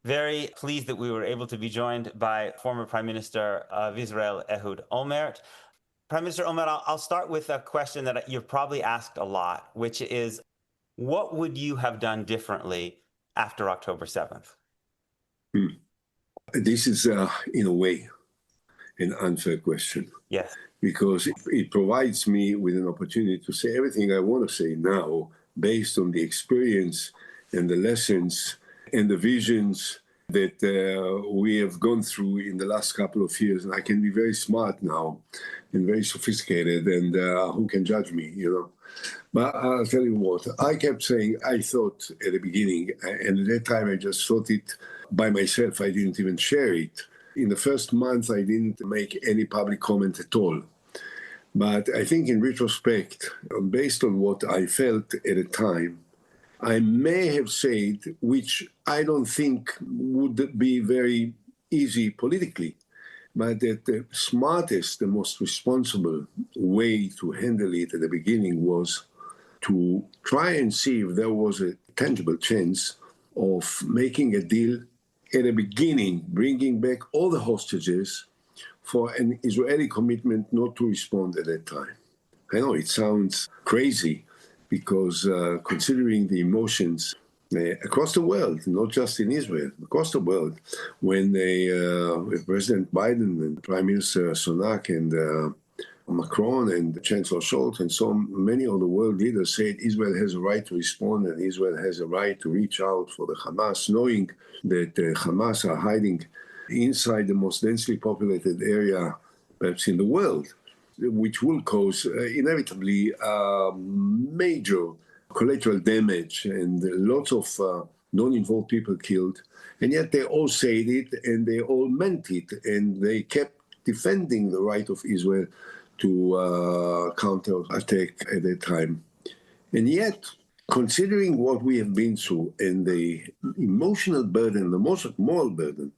Very pleased that we were able to be joined by former Prime Minister of Israel, Ehud Olmert. Prime Minister Olmert, I'll start with a question that you've probably asked a lot, which is, what would you have done differently after October 7th? This is, in a way, an unfair question. Yes. Because it provides me with an opportunity to say everything I want to say now based on the experience and the lessons and the visions that we have gone through in the last couple of years. And I can be very smart now and very sophisticated, and who can judge me, But I'll tell you what, I kept saying, I thought at the beginning, and at that time I just thought it by myself, I didn't even share it. In the first month, I didn't make any public comment at all. But I think in retrospect, based on what I felt at the time, I may have said, which I don't think would be very easy politically, but that the smartest, the most responsible way to handle it at the beginning was to try and see if there was a tangible chance of making a deal at the beginning, bringing back all the hostages for an Israeli commitment not to respond at that time. I know it sounds crazy because considering the emotions across the world, not just in Israel, across the world, when President Biden and Prime Minister Sunak and Macron and Chancellor Scholz and so many of the world leaders said Israel has a right to respond and Israel has a right to reach out for the Hamas, knowing that Hamas are hiding inside the most densely populated area, perhaps in the world, which will cause inevitably major collateral damage and lots of non-involved people killed. And yet they all said it and they all meant it, and they kept defending the right of Israel to counter-attack at that time. And yet, considering what we have been through and the emotional burden, the most moral burden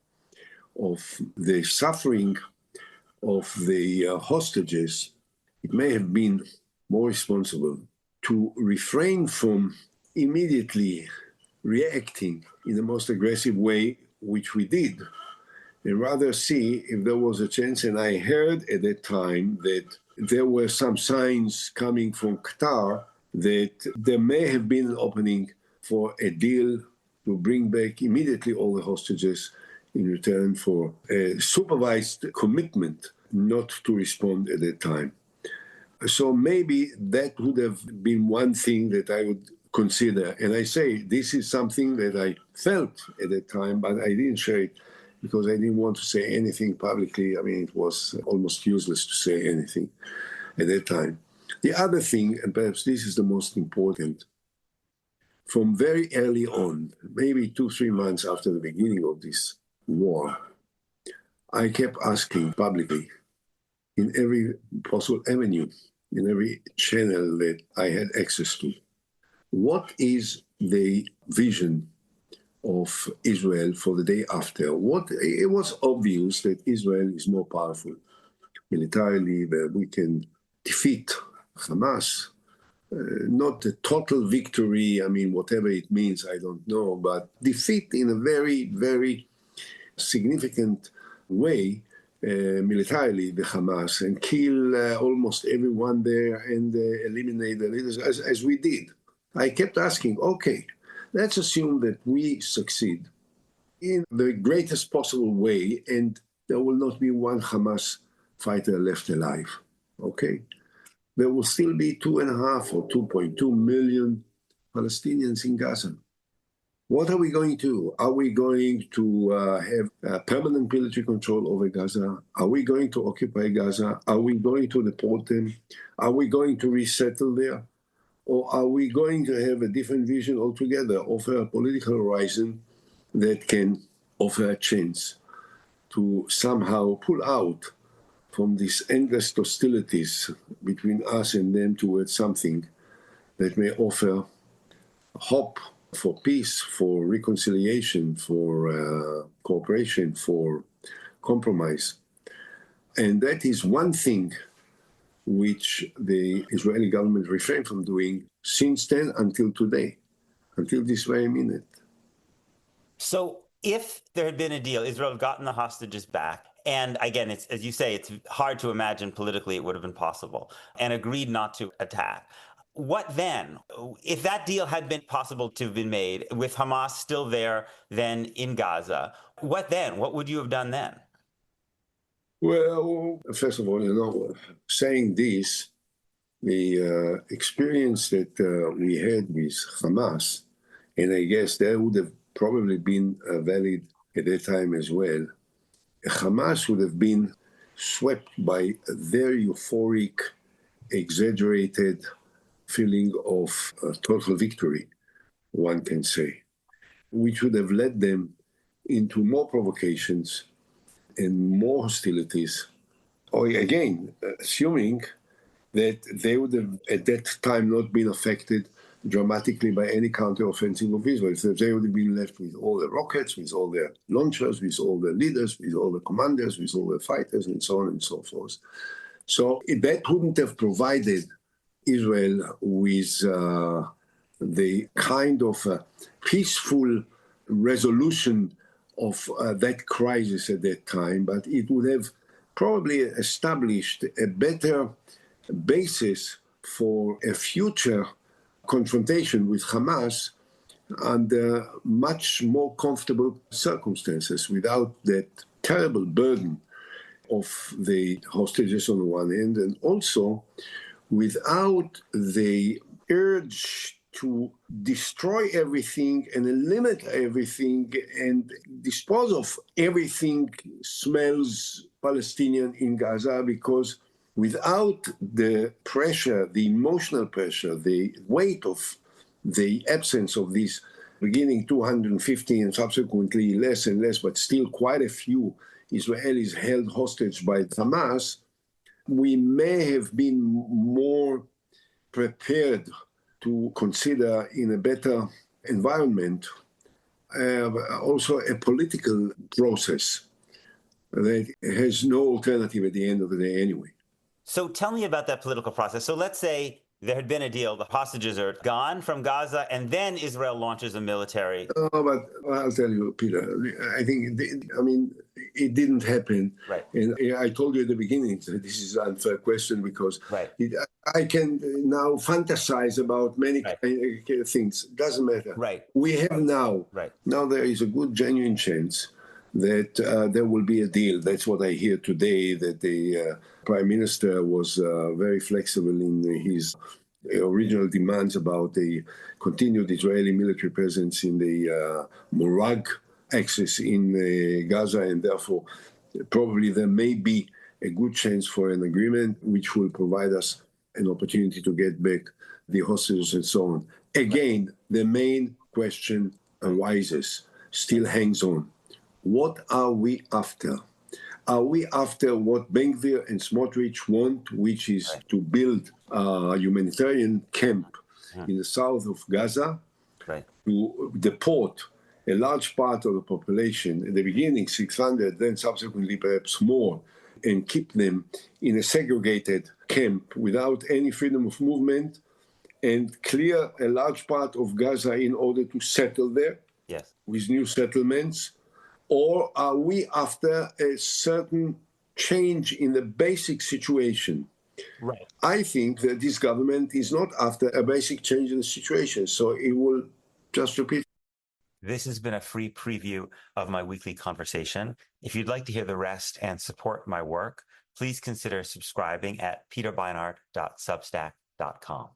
of the suffering of the hostages, it may have been more responsible to refrain from immediately reacting in the most aggressive way, which we did, and rather see if there was a chance. And I heard at that time that there were some signs coming from Qatar that there may have been an opening for a deal to bring back immediately all the hostages in return for a supervised commitment not to respond at that time. So maybe that would have been one thing that I would consider. And I say this is something that I felt at that time, but I didn't share it because I didn't want to say anything publicly. I mean, it was almost useless to say anything at that time. The other thing, and perhaps this is the most important, from very early on, maybe 2-3 months after the beginning of this war, I kept asking publicly in every possible avenue, in every channel that I had access to, what is the vision of Israel for the day after? It was obvious that Israel is more powerful militarily, that we can defeat Hamas. Not a total victory, I mean, whatever it means, I don't know, but defeat in a very, very significant way militarily the Hamas and kill almost everyone there and eliminate the leaders as we did. I kept asking, okay, let's assume that we succeed in the greatest possible way and there will not be one Hamas fighter left alive, okay? There will still be 2.5 or 2.2 million Palestinians in Gaza. What are we going to do? Are we going to have permanent military control over Gaza? Are we going to occupy Gaza? Are we going to deport them? Are we going to resettle there? Or are we going to have a different vision altogether, offer a political horizon that can offer a chance to somehow pull out from these endless hostilities between us and them towards something that may offer hope for peace, for reconciliation, for cooperation, for compromise. And that is one thing which the Israeli government refrained from doing since then until today, until this very minute. So If there had been a deal, Israel had gotten the hostages back, and again, it's as you say, it's hard to imagine politically it would have been possible, and agreed not to attack. What then? If that deal had been possible to have been made with Hamas still there, then in Gaza, what then? What would you have done then? Well, first of all, saying this, the experience that we had with Hamas, and I guess that would have probably been valid at that time as well. Hamas would have been swept by a very euphoric, exaggerated feeling of total victory, one can say, which would have led them into more provocations and more hostilities. Or again, assuming that they would have at that time not been affected dramatically by any counteroffensive of Israel. So they would have been left with all the rockets, with all their launchers, with all the leaders, with all the commanders, with all the fighters, and so on and so forth. So that wouldn't have provided Israel with the kind of peaceful resolution of that crisis at that time, but it would have probably established a better basis for a future confrontation with Hamas under much more comfortable circumstances without that terrible burden of the hostages on the one hand, and also without the urge to destroy everything and eliminate everything and dispose of everything smells Palestinian in Gaza, because without the pressure, the emotional pressure, the weight of the absence of these beginning 250 and subsequently less and less, but still quite a few Israelis held hostage by Hamas, we may have been more prepared to consider in a better environment also a political process that has no alternative at the end of the day anyway. So tell me about that political process. So let's say there had been a deal, the hostages are gone from Gaza, and then Israel launches a military. Oh, but I'll tell you, Peter, I think, it didn't happen. Right. And I told you at the beginning that this is an unfair question because right. I can now fantasize about many things. Doesn't matter. Right. We have now. Right. Now there is a good, genuine chance that there will be a deal. That's what I hear today, that the Prime Minister was very flexible in his original demands about the continued Israeli military presence in the Morag axis in Gaza, and therefore probably there may be a good chance for an agreement which will provide us an opportunity to get back the hostages and so on. Again, the main question arises, still hangs on. What are we after? Are we after what Ben-Gvir and Smotrich want, which is to build a humanitarian camp in the south of Gaza, to deport a large part of the population, at the beginning 600, then subsequently perhaps more, and keep them in a segregated camp without any freedom of movement, and clear a large part of Gaza in order to settle there with new settlements? Or are we after a certain change in the basic situation? Right. I think that this government is not after a basic change in the situation, so it will just repeat. This has been a free preview of my weekly conversation. If you'd like to hear the rest and support my work, please consider subscribing at peterbeinart.substack.com.